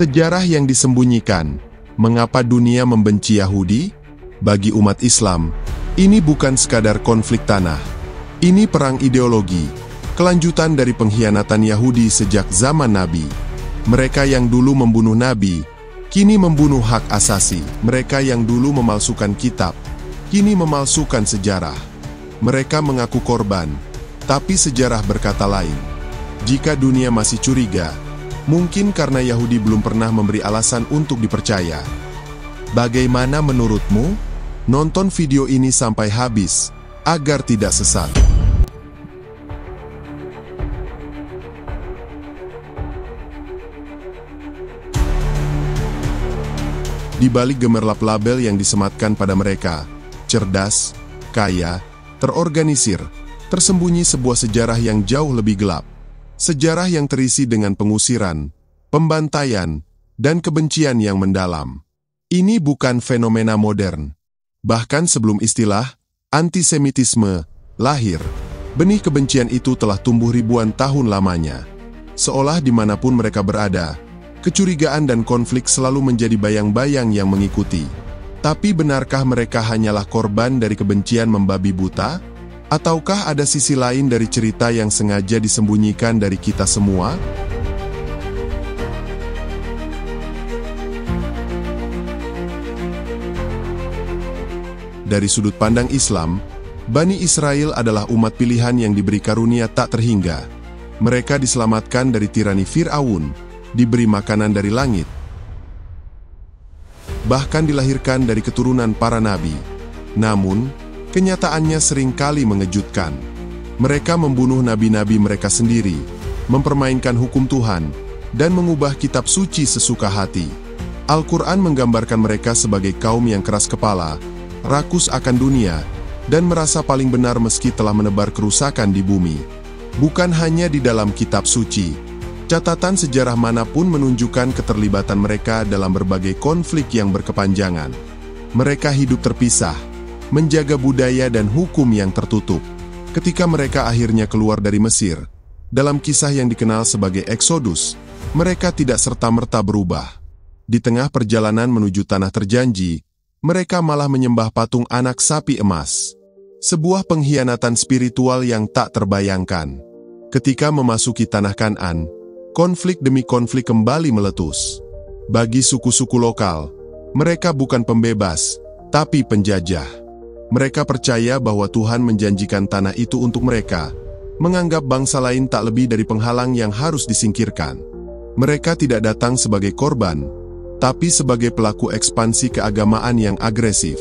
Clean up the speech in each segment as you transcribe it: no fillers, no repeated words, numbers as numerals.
Sejarah yang disembunyikan. Mengapa dunia membenci Yahudi? Bagi umat Islam, ini bukan sekadar konflik tanah. Ini perang ideologi, kelanjutan dari pengkhianatan Yahudi sejak zaman Nabi. Mereka yang dulu membunuh Nabi, kini membunuh hak asasi. Mereka yang dulu memalsukan kitab, kini memalsukan sejarah. Mereka mengaku korban, tapi sejarah berkata lain. Jika dunia masih curiga, mungkin karena Yahudi belum pernah memberi alasan untuk dipercaya. Bagaimana menurutmu? Nonton video ini sampai habis, agar tidak sesat. Di balik gemerlap label yang disematkan pada mereka, cerdas, kaya, terorganisir, tersembunyi sebuah sejarah yang jauh lebih gelap. Sejarah yang terisi dengan pengusiran, pembantaian, dan kebencian yang mendalam. Ini bukan fenomena modern. Bahkan sebelum istilah antisemitisme lahir, benih kebencian itu telah tumbuh ribuan tahun lamanya. Seolah dimanapun mereka berada, kecurigaan dan konflik selalu menjadi bayang-bayang yang mengikuti. Tapi benarkah mereka hanyalah korban dari kebencian membabi buta? Ataukah ada sisi lain dari cerita yang sengaja disembunyikan dari kita semua? Dari sudut pandang Islam, Bani Israel adalah umat pilihan yang diberi karunia tak terhingga. Mereka diselamatkan dari tirani Fir'aun, diberi makanan dari langit, bahkan dilahirkan dari keturunan para nabi. Namun, kenyataannya seringkali mengejutkan. Mereka membunuh nabi-nabi mereka sendiri, mempermainkan hukum Tuhan, dan mengubah kitab suci sesuka hati. Al-Quran menggambarkan mereka sebagai kaum yang keras kepala, rakus akan dunia, dan merasa paling benar meski telah menebar kerusakan di bumi. Bukan hanya di dalam kitab suci, catatan sejarah manapun menunjukkan keterlibatan mereka dalam berbagai konflik yang berkepanjangan. Mereka hidup terpisah, menjaga budaya dan hukum yang tertutup. Ketika mereka akhirnya keluar dari Mesir, dalam kisah yang dikenal sebagai Eksodus, mereka tidak serta-merta berubah. Di tengah perjalanan menuju tanah terjanji, mereka malah menyembah patung anak sapi emas. Sebuah pengkhianatan spiritual yang tak terbayangkan. Ketika memasuki tanah Kan'an, konflik demi konflik kembali meletus. Bagi suku-suku lokal, mereka bukan pembebas, tapi penjajah. Mereka percaya bahwa Tuhan menjanjikan tanah itu untuk mereka, menganggap bangsa lain tak lebih dari penghalang yang harus disingkirkan. Mereka tidak datang sebagai korban, tapi sebagai pelaku ekspansi keagamaan yang agresif.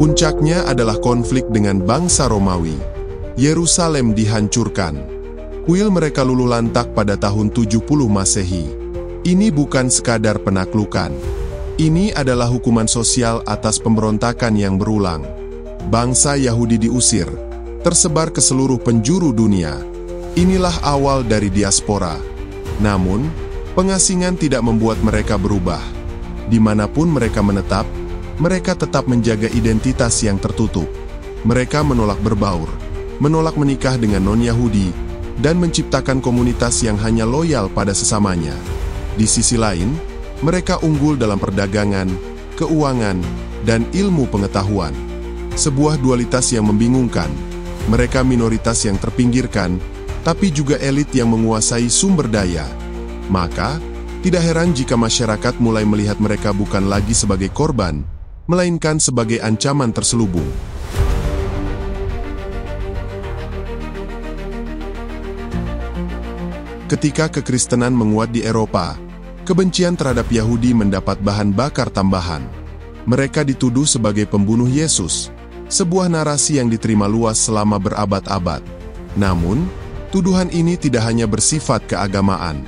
Puncaknya adalah konflik dengan bangsa Romawi. Yerusalem dihancurkan. Kuil mereka luluh lantak pada tahun 70 Masehi. Ini bukan sekadar penaklukan. Ini adalah hukuman sosial atas pemberontakan yang berulang. Bangsa Yahudi diusir, tersebar ke seluruh penjuru dunia. Inilah awal dari diaspora. Namun, pengasingan tidak membuat mereka berubah. Dimanapun mereka menetap, mereka tetap menjaga identitas yang tertutup. Mereka menolak berbaur, menolak menikah dengan non-Yahudi, dan menciptakan komunitas yang hanya loyal pada sesamanya. Di sisi lain, mereka unggul dalam perdagangan, keuangan, dan ilmu pengetahuan. Sebuah dualitas yang membingungkan. Mereka minoritas yang terpinggirkan, tapi juga elit yang menguasai sumber daya. Maka, tidak heran jika masyarakat mulai melihat mereka bukan lagi sebagai korban, melainkan sebagai ancaman terselubung. Ketika kekristenan menguat di Eropa, kebencian terhadap Yahudi mendapat bahan bakar tambahan. Mereka dituduh sebagai pembunuh Yesus, sebuah narasi yang diterima luas selama berabad-abad. Namun, tuduhan ini tidak hanya bersifat keagamaan.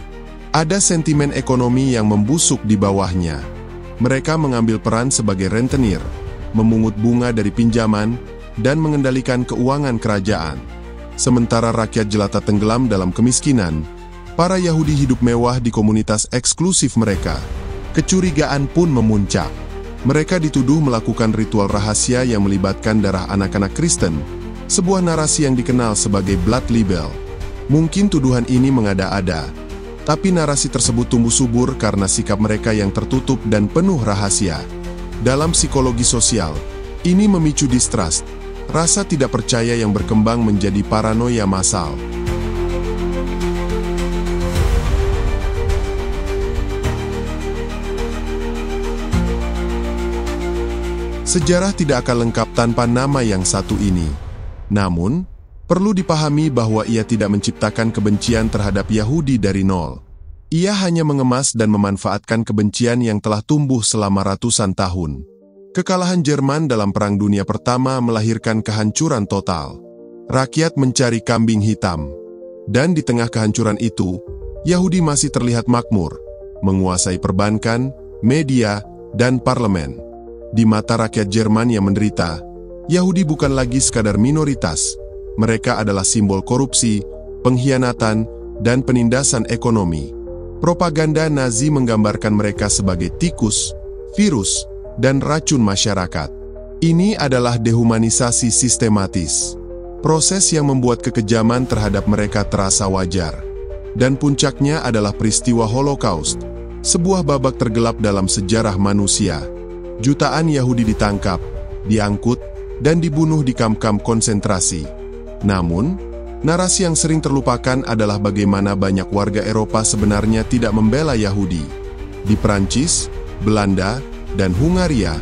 Ada sentimen ekonomi yang membusuk di bawahnya. Mereka mengambil peran sebagai rentenir, memungut bunga dari pinjaman, dan mengendalikan keuangan kerajaan. Sementara rakyat jelata tenggelam dalam kemiskinan, para Yahudi hidup mewah di komunitas eksklusif mereka. Kecurigaan pun memuncak. Mereka dituduh melakukan ritual rahasia yang melibatkan darah anak-anak Kristen, sebuah narasi yang dikenal sebagai blood libel. Mungkin tuduhan ini mengada-ada, tapi narasi tersebut tumbuh subur karena sikap mereka yang tertutup dan penuh rahasia. Dalam psikologi sosial, ini memicu distrust, rasa tidak percaya yang berkembang menjadi paranoia massal. Sejarah tidak akan lengkap tanpa nama yang satu ini. Namun, perlu dipahami bahwa ia tidak menciptakan kebencian terhadap Yahudi dari nol. Ia hanya mengemas dan memanfaatkan kebencian yang telah tumbuh selama ratusan tahun. Kekalahan Jerman dalam Perang Dunia Pertama melahirkan kehancuran total. Rakyat mencari kambing hitam. Dan di tengah kehancuran itu, Yahudi masih terlihat makmur, menguasai perbankan, media, dan parlemen. Di mata rakyat Jerman yang menderita, Yahudi bukan lagi sekadar minoritas. Mereka adalah simbol korupsi, pengkhianatan, dan penindasan ekonomi. Propaganda Nazi menggambarkan mereka sebagai tikus, virus, dan racun masyarakat. Ini adalah dehumanisasi sistematis. Proses yang membuat kekejaman terhadap mereka terasa wajar. Dan puncaknya adalah peristiwa Holocaust, sebuah babak tergelap dalam sejarah manusia. Jutaan Yahudi ditangkap, diangkut, dan dibunuh di kamp-kamp konsentrasi. Namun, narasi yang sering terlupakan adalah bagaimana banyak warga Eropa sebenarnya tidak membela Yahudi. Di Prancis, Belanda, dan Hungaria,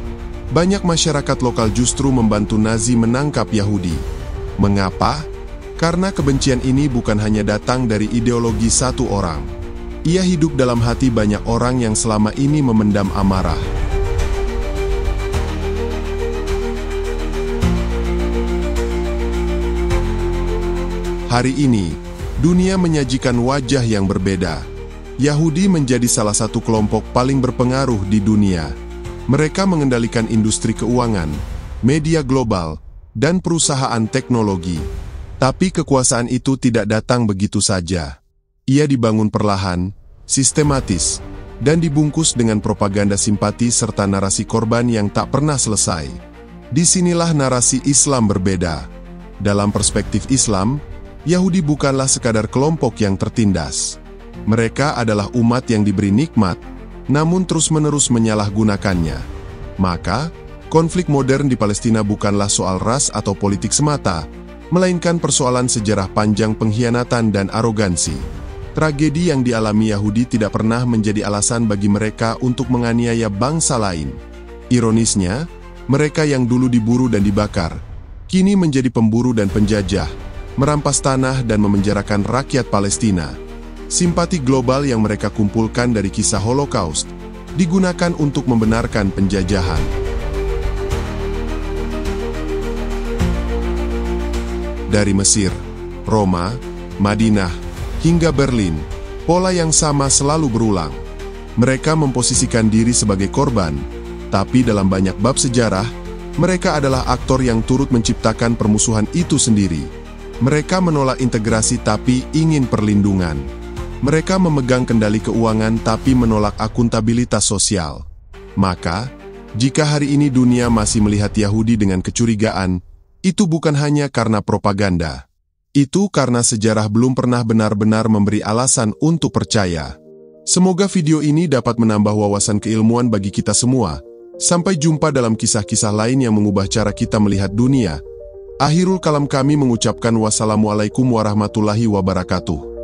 banyak masyarakat lokal justru membantu Nazi menangkap Yahudi. Mengapa? Karena kebencian ini bukan hanya datang dari ideologi satu orang. Ia hidup dalam hati banyak orang yang selama ini memendam amarah. Hari ini, dunia menyajikan wajah yang berbeda. Yahudi menjadi salah satu kelompok paling berpengaruh di dunia. Mereka mengendalikan industri keuangan, media global, dan perusahaan teknologi. Tapi kekuasaan itu tidak datang begitu saja. Ia dibangun perlahan, sistematis, dan dibungkus dengan propaganda simpati serta narasi korban yang tak pernah selesai. Disinilah narasi Islam berbeda. Dalam perspektif Islam, Yahudi bukanlah sekadar kelompok yang tertindas. Mereka adalah umat yang diberi nikmat, namun terus-menerus menyalahgunakannya. Maka, konflik modern di Palestina bukanlah soal ras atau politik semata, melainkan persoalan sejarah panjang pengkhianatan dan arogansi. Tragedi yang dialami Yahudi tidak pernah menjadi alasan bagi mereka untuk menganiaya bangsa lain. Ironisnya, mereka yang dulu diburu dan dibakar, kini menjadi pemburu dan penjajah, merampas tanah dan memenjarakan rakyat Palestina. Simpati global yang mereka kumpulkan dari kisah Holocaust digunakan untuk membenarkan penjajahan. Dari Mesir, Roma, Madinah, hingga Berlin, pola yang sama selalu berulang. Mereka memposisikan diri sebagai korban, tapi dalam banyak bab sejarah, mereka adalah aktor yang turut menciptakan permusuhan itu sendiri. Mereka menolak integrasi tapi ingin perlindungan. Mereka memegang kendali keuangan tapi menolak akuntabilitas sosial. Maka, jika hari ini dunia masih melihat Yahudi dengan kecurigaan, itu bukan hanya karena propaganda. Itu karena sejarah belum pernah benar-benar memberi alasan untuk percaya. Semoga video ini dapat menambah wawasan keilmuan bagi kita semua. Sampai jumpa dalam kisah-kisah lain yang mengubah cara kita melihat dunia. Akhirul kalam kami mengucapkan wassalamualaikum warahmatullahi wabarakatuh.